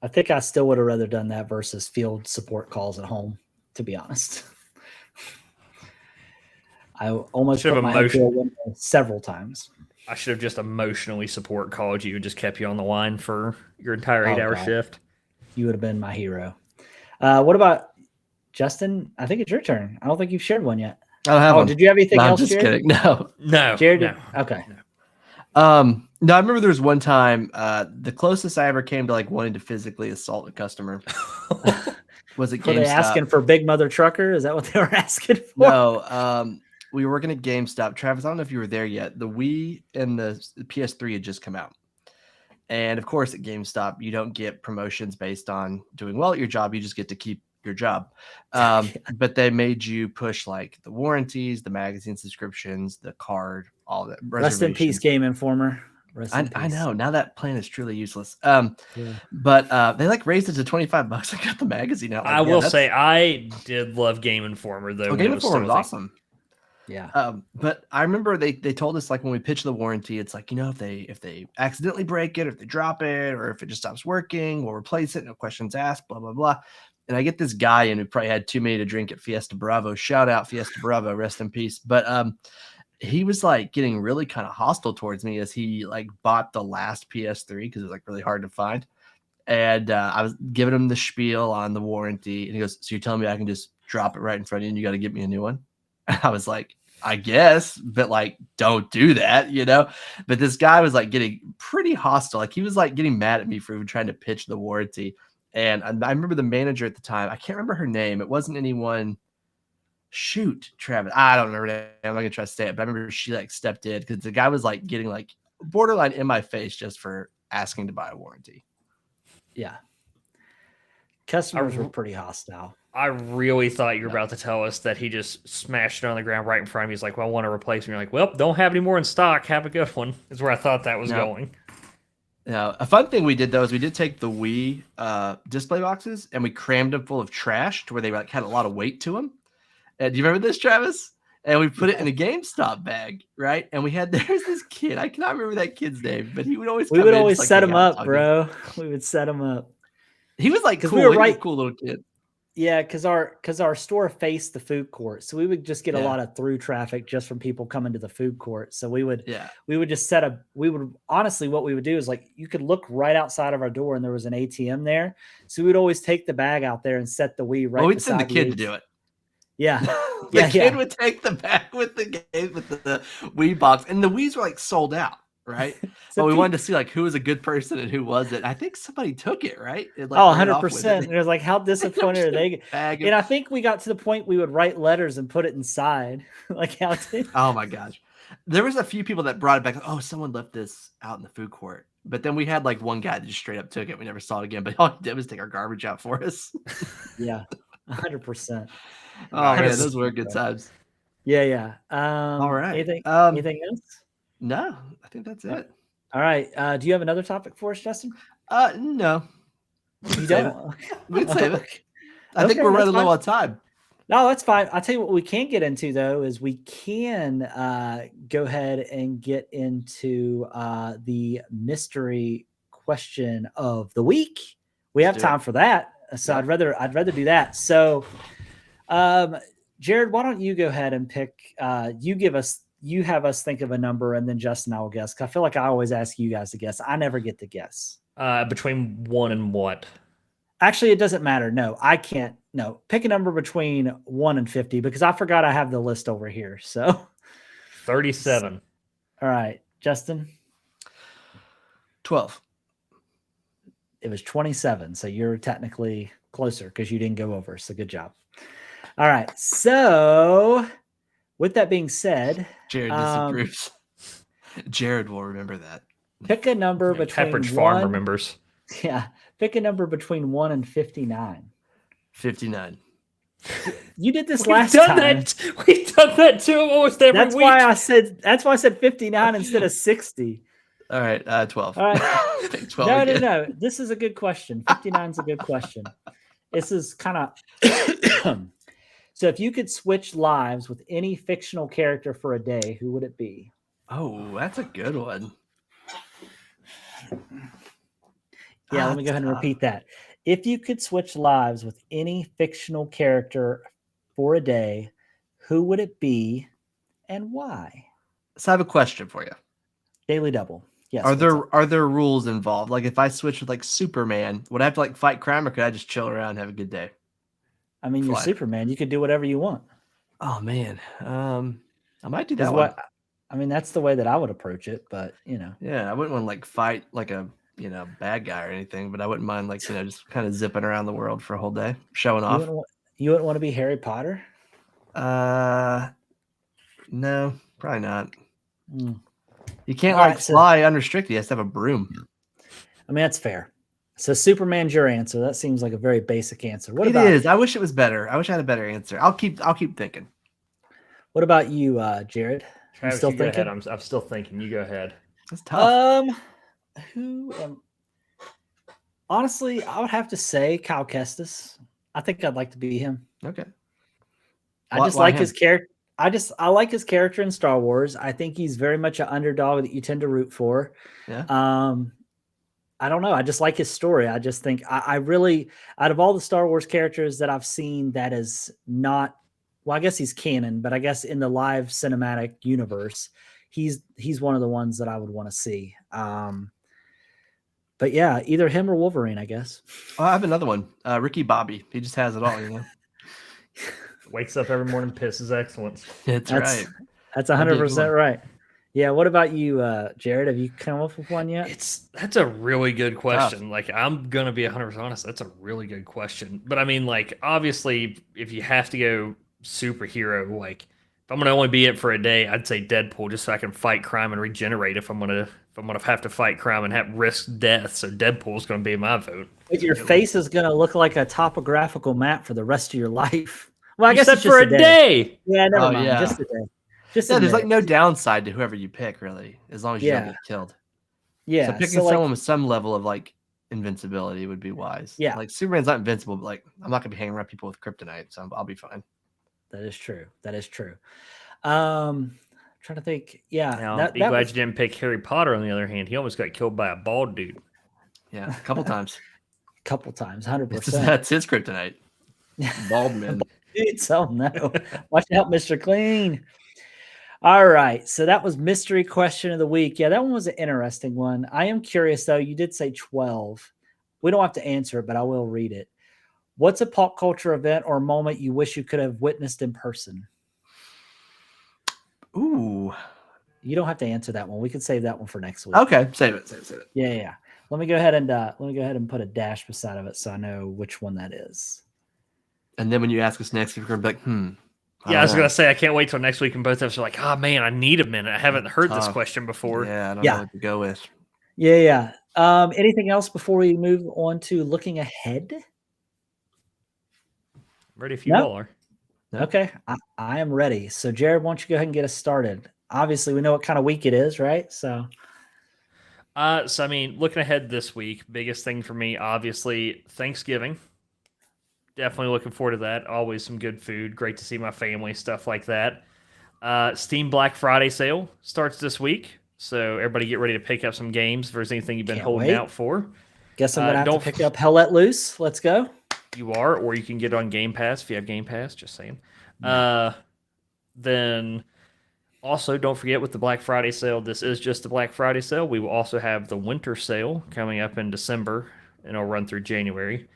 I think I still would have rather done that versus field support calls at home, to be honest. I almost put my head through a window several times. I should have just emotionally support called you and just kept you on the line for your entire 8-hour shift. You would have been my hero. What about Justin? I think it's your turn. I don't think you've shared one yet. I don't have one. Did you have anything else, I'm just Jared? kidding. No. Jared, no. Okay. No, I remember there was one time, the closest I ever came to like wanting to physically assault a customer was at GameStop. Were they asking for Big Mother Trucker? Is that what they were asking for? No, we were working at GameStop. Travis, I don't know if you were there yet. The Wii and the PS3 had just come out. And of course, at GameStop, you don't get promotions based on doing well at your job. You just get to keep your job. But they made you push like the warranties, the magazine subscriptions, the card, all that. Rest in peace, Game Informer. I know. Now that plan is truly useless. But they like raised it to $25. I got the magazine out. I will say I did love Game Informer though. Game Informer was awesome. Yeah. But I remember they told us, like, when we pitched the warranty, it's like, if they accidentally break it, or if they drop it, or if it just stops working, we'll replace it. No questions asked, blah, blah, blah. And I get this guy in who probably had too many to drink at Fiesta Bravo. Shout out Fiesta Bravo, rest in peace. But he was like getting really kind of hostile towards me as he like bought the last PS3 because it was like really hard to find. And I was giving him the spiel on the warranty, and he goes, "So you're telling me I can just drop it right in front of you and you got to get me a new one?" I was like, I guess, but like, don't do that, But this guy was like getting pretty hostile. Like, he was like getting mad at me for even trying to pitch the warranty. And I remember the manager at the time, I can't remember her name. It wasn't anyone. Shoot, Travis. I don't remember her name. I'm not gonna try to say it, but I remember she like stepped in because the guy was like getting like borderline in my face just for asking to buy a warranty. Yeah. Customers were pretty hostile. I really thought you were about to tell us that he just smashed it on the ground right in front of me. He's like, well, I want to replace me. You're like, well, don't have any more in stock. Have a good one. Is where I thought that was going. Now, a fun thing we did, though, is we did take the Wii display boxes and we crammed them full of trash to where they like had a lot of weight to them. Do you remember this, Travis? And we put it in a GameStop bag, right? And there's this kid. I cannot remember that kid's name, but he would always We would always set him up, bro. We would set him up. He was like cool. We were He was a cool little kid. Yeah, because our store faced the food court, so we would just get a Yeah. lot of through traffic just from people coming to the food court. So we would Yeah. just we would honestly what we would do is like you could look right outside of our door and there was an ATM there. So we would always take the bag out there and set the Wii right Well, we'd beside send the kid to ATM. do it. Yeah. The Yeah, kid yeah. would take the bag with the game with the Wii box, and the Wii's were like sold out, right? So But we pe- wanted to see like who was a good person and who wasn't. I think somebody took it, right? It like Oh, ran off with 100%. it. And it was like, how disappointed are they? Bag of- And I think we got to the point we would write letters and put it inside. Like how did Oh my gosh. There was a few people that brought it back. Oh, someone left this out in the food court. But then we had like one guy that just straight up took it. We never saw it again. But all he did was take our garbage out for us. Yeah, 100%. Oh man, Nice. those were good times. Yeah, yeah. All right. Anything else? No, I think that's it. All right. Do you have another topic for us, Justin? No. You Save don't? We can save it. Okay. I think Okay, we're that's running low fine. on time. No, that's fine. I'll tell you what we can get into though is we can go ahead and get into the mystery question of the week. We have Let's do time for that, so Yeah. I'd rather do that. So, Jared, why don't you go ahead and pick? You have us think of a number, and then Justin, I will guess. 'Cause I feel like I always ask you guys to guess. I never get to guess. Between 1 and what? Actually, it doesn't matter. No, I can't. No, pick a number between 1 and 50 because I forgot I have the list over here. So, 37. all right, Justin, 12. it was 27. So you're technically closer because you didn't go over. So good job. All right. So, with that being said, Jared disapproves. Jared will remember that. pick a number Yeah, between Pepperidge Farm 1 remembers. Yeah, pick a number between 1 and 59. 59. You did this We've last done time. that. We've done that too almost every That's week. why I said 59 instead of 60. All right, 12. All right. Pick 12 No, again. no. This is a good question. 59 is a good question. This is kind of so if you could switch lives with any fictional character for a day, who would it be? Oh, that's a good one. Yeah, let me go ahead and repeat that. If you could switch lives with any fictional character for a day, who would it be and why? So I have a question for you. Daily double. Yes. Are what's up? there rules involved? Like if I switch with like Superman, would I have to like fight crime or could I just chill around and have a good day? I mean, you're fly? Superman. You could do whatever you want. Oh man. I might do Is that one. what I mean, that's the way that I would approach it, but you know. Yeah, I wouldn't want to like fight like a bad guy or anything, but I wouldn't mind like just kind of zipping around the world for a whole day, showing off. You wouldn't want to be Harry Potter? No, probably not. Mm. You can't All like right, so- fly unrestricted. You have to have a broom. I mean, that's fair. So Superman's your answer. That seems like a very basic answer. What It about is. I wish it was better. I wish I had a better answer. I'll keep thinking. What about you, Jared? You Travis, still you go thinking? ahead. I'm still thinking. You go ahead. That's tough. Honestly, I would have to say Kyle Kestis. I think I'd like to be him. Okay. I Why- just why like him? his character. I like his character in Star Wars. I think he's very much an underdog that you tend to root for. Yeah. I don't know. I just like his story. I just think I really, out of all the Star Wars characters that I've seen, that is not, well, I guess he's canon, but I guess in the live cinematic universe, he's one of the ones that I would want to see. But yeah, either him or Wolverine, I guess. Oh, I have another one. Ricky Bobby. He just has it all, Wakes up every morning, pisses excellence. That's right. That's That'd be a good 100% one. right. Yeah. What about you, Jared? Have you come up with one yet? That's a really good question. Like, I'm gonna be 100% honest. That's a really good question. But I mean, like, obviously, if you have to go superhero, like, if I'm gonna only be it for a day, I'd say Deadpool, just so I can fight crime and regenerate. If I'm gonna have to fight crime and have risk death, so Deadpool's gonna be my vote. But your face is going to look like a topographical map for the rest of your life. Well, I You guess said it's just for a day. Yeah, never Oh, mind. yeah. Just a day. Just Yeah, a there's like day. no downside to whoever you pick, really, as long as you don't Yeah. get killed. Yeah. So picking so, like, someone with some level of like invincibility would be wise. Yeah. Like Superman's not invincible, but like I'm not gonna be hanging around people with kryptonite, so I'll be fine. that is true. That is true. Trying to think. Yeah. Now, be glad you didn't pick Harry Potter. On the other hand, he almost got killed by a bald dude. Yeah, a couple times. a couple times, 100%. That's his kryptonite. Bald men. Dudes, oh no. Watch out, Mr. Clean. All right. So that was mystery question of the week. Yeah, that one was an interesting one. I am curious though. You did say 12. We don't have to answer it, but I will read it. What's a pop culture event or moment you wish you could have witnessed in person? Ooh. You don't have to answer that one. We can save that one for next week. Okay, save it. Yeah. Let me go ahead and put a dash beside of it so I know which one that is. And then when you ask us next, we're gonna be like, I was gonna say I can't wait till next week, and both of us are like, "Oh man, I need a minute. I haven't heard this question before." Yeah, I don't know what to go with. Yeah. Anything else before we move on to looking ahead? Ready if you all are. Okay, I am ready. So, Jared, why don't you go ahead and get us started? Obviously, we know what kind of week it is, right? So I mean, looking ahead this week, biggest thing for me, obviously, Thanksgiving. Definitely looking forward to that. Always some good food. Great to see my family, stuff like that. Steam Black Friday sale starts this week, so everybody get ready to pick up some games if there's anything you've been holding out for. Guess I'm gonna have to pick up Hell Let Loose. Let's go. You are, or you can get it on Game Pass if you have Game Pass. Just saying. Then also, don't forget with the Black Friday sale, this is just the Black Friday sale. We will also have the winter sale coming up in December, and it'll run through January.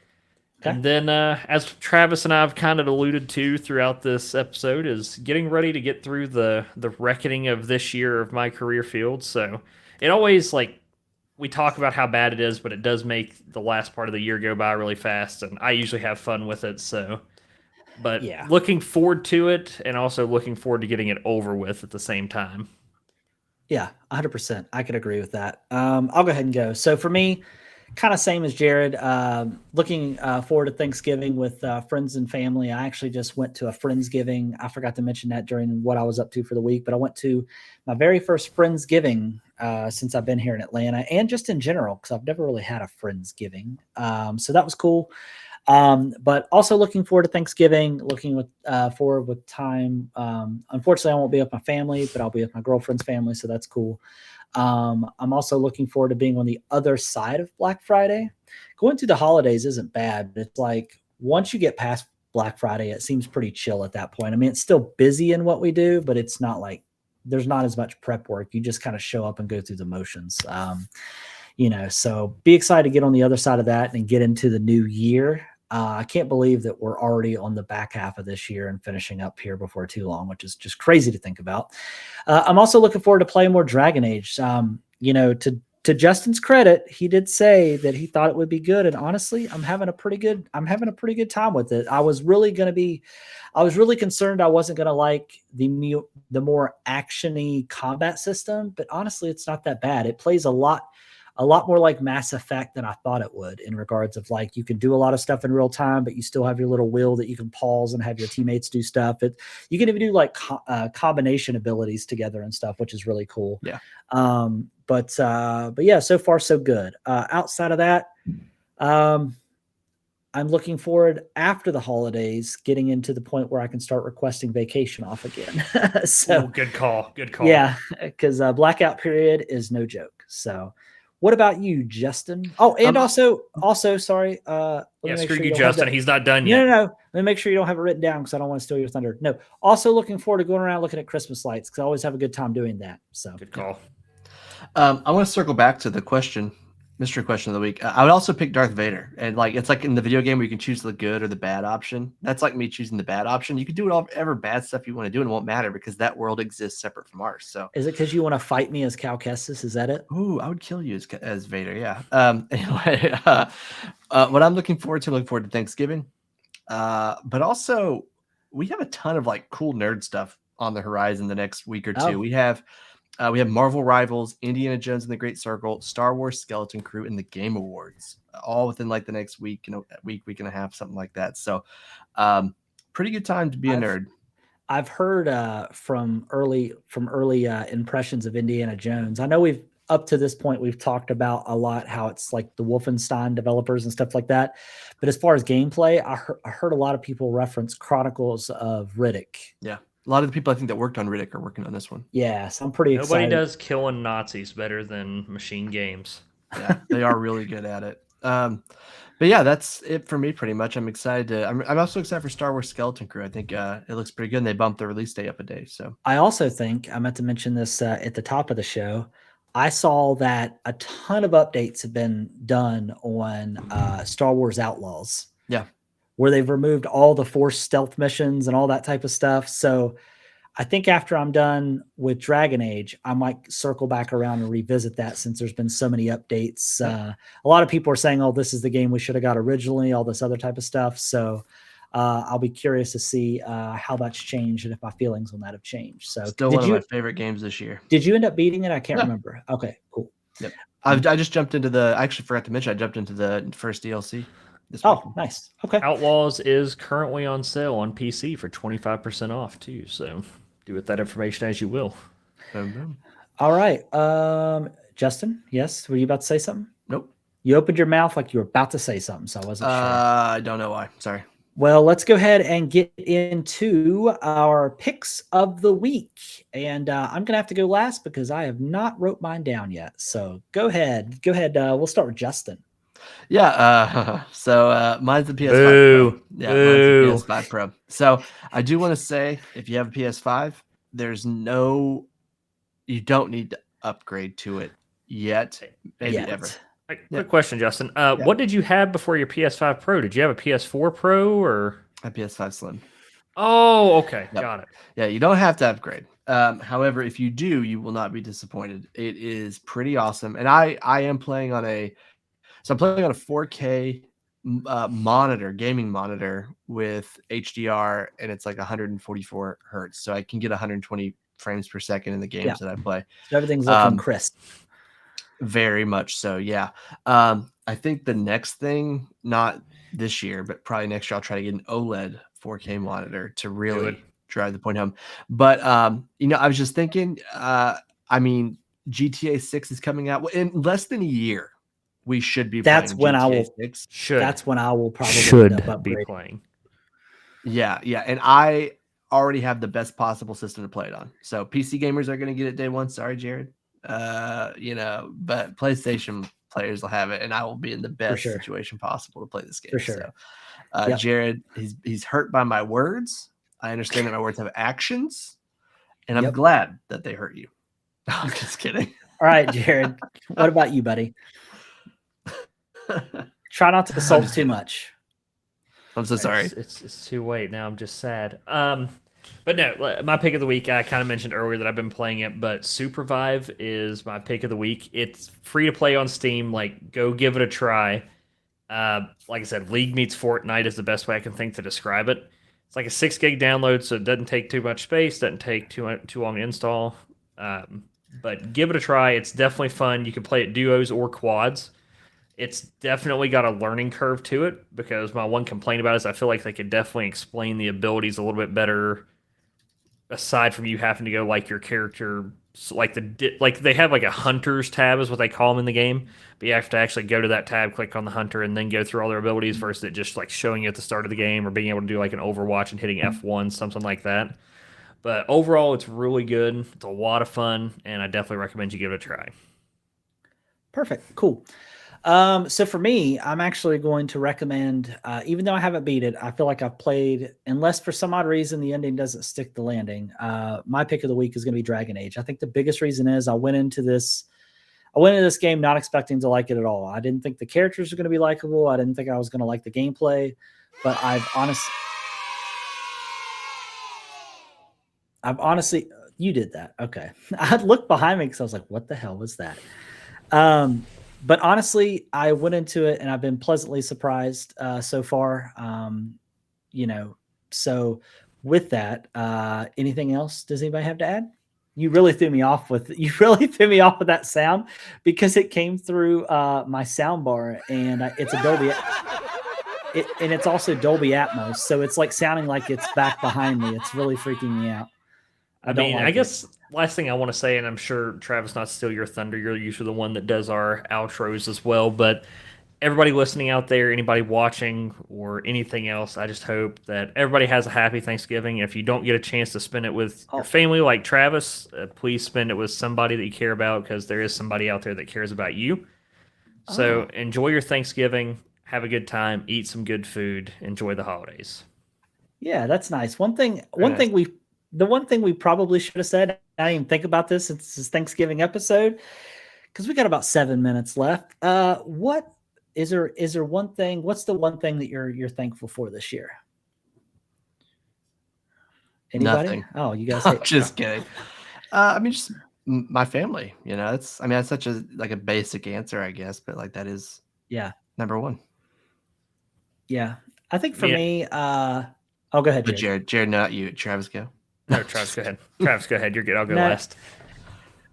Okay. And then, as Travis and I have kind of alluded to throughout this episode, is getting ready to get through the reckoning of this year of my career field. So it always, like, we talk about how bad it is, but it does make the last part of the year go by really fast, and I usually have fun with it. So, but looking forward to it, and also looking forward to getting it over with at the same time. Yeah, 100%. I could agree with that. I'll go ahead and go. So for me, kind of same as Jared, looking forward to Thanksgiving with friends and family. I actually just went to a Friendsgiving. I forgot to mention that during what I was up to for the week, but I went to my very first Friendsgiving since I've been here in Atlanta, and just in general, because I've never really had a Friendsgiving. So that was cool. But also looking forward to Thanksgiving, looking forward with time. Unfortunately, I won't be with my family, but I'll be with my girlfriend's family, so that's cool. I'm also looking forward to being on the other side of Black Friday. Going through the holidays isn't bad, but it's like once you get past Black Friday, it seems pretty chill at that point. I mean, it's still busy in what we do, but it's not like there's not as much prep work. You just kind of show up and go through the motions. So be excited to get on the other side of that and get into the new year. I can't believe that we're already on the back half of this year and finishing up here before too long, which is just crazy to think about. I'm also looking forward to playing more Dragon Age. To Justin's credit, he did say that he thought it would be good, and honestly, I'm having a pretty good time with it. I was really concerned I wasn't going to like the more actiony combat system, but honestly, it's not that bad. It plays a lot more like Mass Effect than I thought it would, in regards of like you can do a lot of stuff in real time, but you still have your little wheel that you can pause and have your teammates do stuff. You can even do like combination abilities together and stuff, which is really cool. Yeah. But yeah, so far so good. Outside of that, I'm looking forward after the holidays, getting into the point where I can start requesting vacation off again. So good call. Yeah, because blackout period is no joke. So. What about you, Justin? Oh, and also, sorry. Screw you, Justin. He's not done yet. No. Let me make sure you don't have it written down because I don't want to steal your thunder. No. Also looking forward to going around looking at Christmas lights because I always have a good time doing that. So good call. I want to circle back to the mystery question of the week. I would also pick Darth Vader, and like it's like in the video game where you can choose the good or the bad option. That's like me choosing the bad option. You can do whatever bad stuff you want to do, and it won't matter because that world exists separate from ours. So, is it because you want to fight me as Cal Kestis? Is that it? Ooh, I would kill you as Vader. Yeah. Anyway, what I'm looking forward to Thanksgiving, but also we have a ton of like cool nerd stuff on the horizon the next week or two. We have Marvel Rivals, Indiana Jones and the Great Circle, Star Wars Skeleton Crew, and the Game Awards, all within like the next week, week and a half, something like that. So, pretty good time to be a nerd. I've heard from early impressions of Indiana Jones. I know up to this point we've talked about a lot how it's like the Wolfenstein developers and stuff like that. But as far as gameplay, I heard a lot of people reference Chronicles of Riddick. Yeah. A lot of the people I think that worked on Riddick are working on this one. Yeah, so I'm pretty excited. Nobody does killing Nazis better than Machine Games. Yeah, they are really good at it. But yeah, that's it for me pretty much. I'm excited to. I'm also excited for Star Wars Skeleton Crew. I think it looks pretty good. And they bumped the release date up a day. So I also think I meant to mention this at the top of the show. I saw that a ton of updates have been done on Star Wars Outlaws, yeah, where they've removed all the forced stealth missions and all that type of stuff. So I think after I'm done with Dragon Age, I might circle back around and revisit that since there's been so many updates. Yep. A lot of people are saying, "Oh, this is the game we should have got originally," all this other type of stuff. So I'll be curious to see how that's changed and if my feelings on that have changed. So still one of my favorite games this year. did you end up beating it? I can't Yeah. remember. Okay, cool. Yep. I just jumped into the. I actually forgot to mention I jumped into the first DLC. This Oh, weekend. nice. Okay. Outlaws is currently on sale on PC for 25% off too. So do with that information as you will. Boom, boom. All right. Justin, yes, were you about to say something? Nope. You opened your mouth like you were about to say something, so I wasn't sure. I don't know why. Sorry. Well, let's go ahead and get into our picks of the week. And I'm going to have to go last because I have not wrote mine down yet. So go ahead. We'll start with Justin. Yeah. So mine's the PS5 Boo. Pro. Yeah, Boo. mine's the PS5 Pro. So I do want to say, if you have a PS5, you don't need to upgrade to it yet. Maybe ever. Quick question, Justin. What did you have before your PS5 Pro? Did you have a PS4 Pro or a PS5 Slim? Oh, okay. Yep. Got it. Yeah, you don't have to upgrade. However, if you do, you will not be disappointed. It is pretty awesome. And I am playing on I'm playing on a 4K gaming monitor with HDR, and it's like 144 hertz. So I can get 120 frames per second in the games that I play. So everything's looking crisp. Very much so, yeah. I think the next thing, not this year, but probably next year, I'll try to get an OLED 4K monitor to really drive the point home. But I was just thinking, GTA 6 is coming out in less than a year. We should be. That's when GTA 6. That's when I will probably be playing. Yeah, and I already have the best possible system to play it on. So PC gamers are going to get it day one. Sorry, Jared. But PlayStation players will have it, and I will be in the best situation possible to play this game. For sure. So, Jared, he's hurt by my words. I understand that my words have actions, and I'm glad that they hurt you. No, I'm just kidding. All right, Jared. What about you, buddy? Try not to assault too much. I'm so sorry. It's too late now. I'm just sad. But no, my pick of the week, I kind of mentioned earlier that I've been playing it, but Supervive is my pick of the week. It's free to play on Steam. Like, go give it a try. Like I said, League meets Fortnite is the best way I can think to describe it. It's like a 6 gig download, so it doesn't take too much space, doesn't take too long to install. But give it a try. It's definitely fun. You can play it duos or quads. It's definitely got a learning curve to it, because my one complaint about it is I feel like they could definitely explain the abilities a little bit better, aside from you having to go like your character, like they have like a hunters tab is what they call them in the game, but you have to actually go to that tab, click on the hunter, and then go through all their abilities versus it just like showing you at the start of the game, or being able to do like an Overwatch and hitting F1, something like that. But overall, it's really good. It's a lot of fun, and I definitely recommend you give it a try. Perfect. Cool. So for me, I'm actually going to recommend, even though I haven't beat it, I feel like I've played, unless for some odd reason the ending doesn't stick the landing. My pick of the week is going to be Dragon Age. I think the biggest reason is I went into this game not expecting to like it at all. I didn't think the characters were going to be likable. I didn't think I was going to like the gameplay, but I've honestly, you did that. Okay. I looked behind me because I was like, what the hell was that? But honestly, I went into it and I've been pleasantly surprised so far. So with that, anything else does anybody have to add? You really threw me off with that sound, because it came through my sound bar, and it's a Dolby, and it's also Dolby Atmos, so it's like sounding like it's back behind me. It's really freaking me out. I guess last thing I want to say, and I'm sure Travis, not steal your thunder, you're usually the one that does our outros as well, but everybody listening out there, anybody watching or anything else, I just hope that everybody has a happy Thanksgiving. If you don't get a chance to spend it with your family like Travis, please spend it with somebody that you care about, because there is somebody out there that cares about you. So Oh. enjoy your Thanksgiving. Have a good time. Eat some good food. Enjoy the holidays. Yeah, that's nice. One thing Very one nice. thing we the one thing we probably should have said, I didn't even think about this since this is Thanksgiving episode, because we got about 7 minutes left. What is there one thing? What's the one thing that you're thankful for this year? Anybody? Nothing. Oh, you guys I'm hate. just kidding. I mean, just my family. It's. I mean, that's such a like a basic answer, I guess, but like that is Yeah, number one. yeah. I think for Yeah. me, oh, go ahead, But Jared. Jared, not you. Travis, go. No, Travis, go ahead. Travis, go ahead. You're good. I'll go No, last.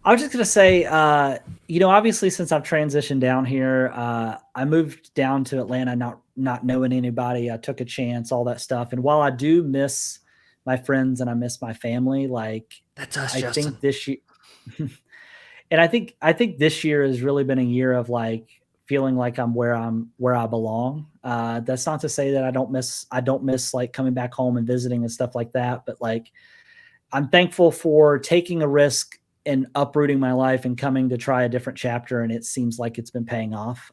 I was just gonna say, obviously since I've transitioned down here, I moved down to Atlanta, not knowing anybody. I took a chance, all that stuff. And while I do miss my friends and I miss my family, like That's us, I Justin. think this year, and I think this year has really been a year of like feeling like I'm where I belong. That's not to say that I don't miss like coming back home and visiting and stuff like that, but like I'm thankful for taking a risk and uprooting my life and coming to try a different chapter, and it seems like it's been paying off.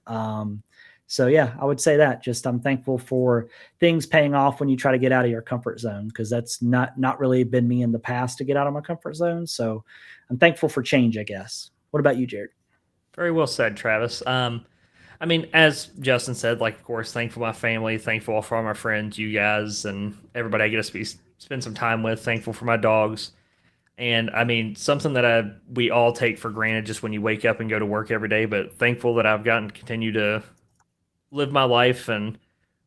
So yeah, I would say that. Just I'm thankful for things paying off when you try to get out of your comfort zone, because that's not really been me in the past to get out of my comfort zone. So I'm thankful for change, I guess. What about you, Jared? Very well said, Travis. I mean, as Justin said, like, of course, thankful for my family, thankful for all my friends, you guys, and everybody I get to spend some time with. Thankful for my dogs, and I mean, something that we all take for granted just when you wake up and go to work every day. But thankful that I've gotten to continue to live my life and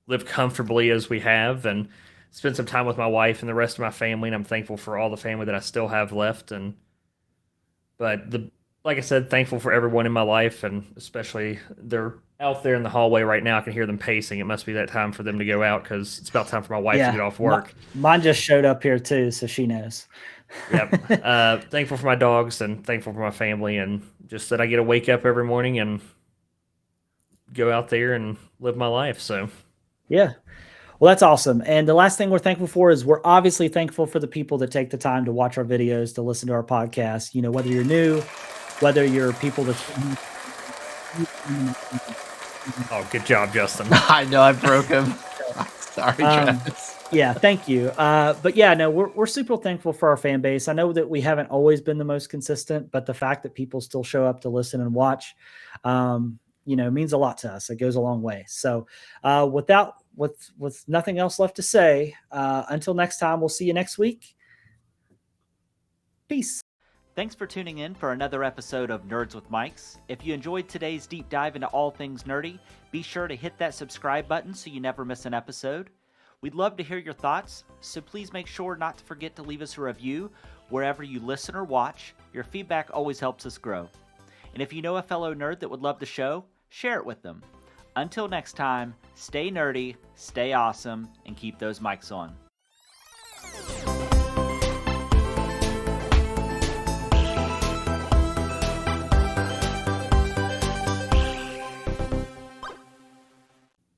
live comfortably as we have, and spend some time with my wife and the rest of my family. And I'm thankful for all the family that I still have left, and but like I said, thankful for everyone in my life, and especially they're out there in the hallway right now. I can hear them pacing. It must be that time for them to go out because it's about time for my wife to Yeah, get off work. mine just showed up here too, so she knows. Yep. Thankful for my dogs and thankful for my family, and just that I get to wake up every morning and go out there and live my life. So Yeah. Well, that's awesome. And the last thing we're thankful for is we're obviously thankful for the people that take the time to watch our videos, to listen to our podcast. Whether you're new, whether you're people that. oh, good job, Justin. I know I broke him. Sorry, Travis. Yeah, thank you. But yeah, no, we're super thankful for our fan base. I know that we haven't always been the most consistent, but the fact that people still show up to listen and watch, means a lot to us. It goes a long way. So, with nothing else left to say, until next time, we'll see you next week. Peace. Thanks for tuning in for another episode of Nerds with Mics. If you enjoyed today's deep dive into all things nerdy, be sure to hit that subscribe button so you never miss an episode. We'd love to hear your thoughts, so please make sure not to forget to leave us a review wherever you listen or watch. Your feedback always helps us grow. And if you know a fellow nerd that would love the show, share it with them. Until next time, stay nerdy, stay awesome, and keep those mics on.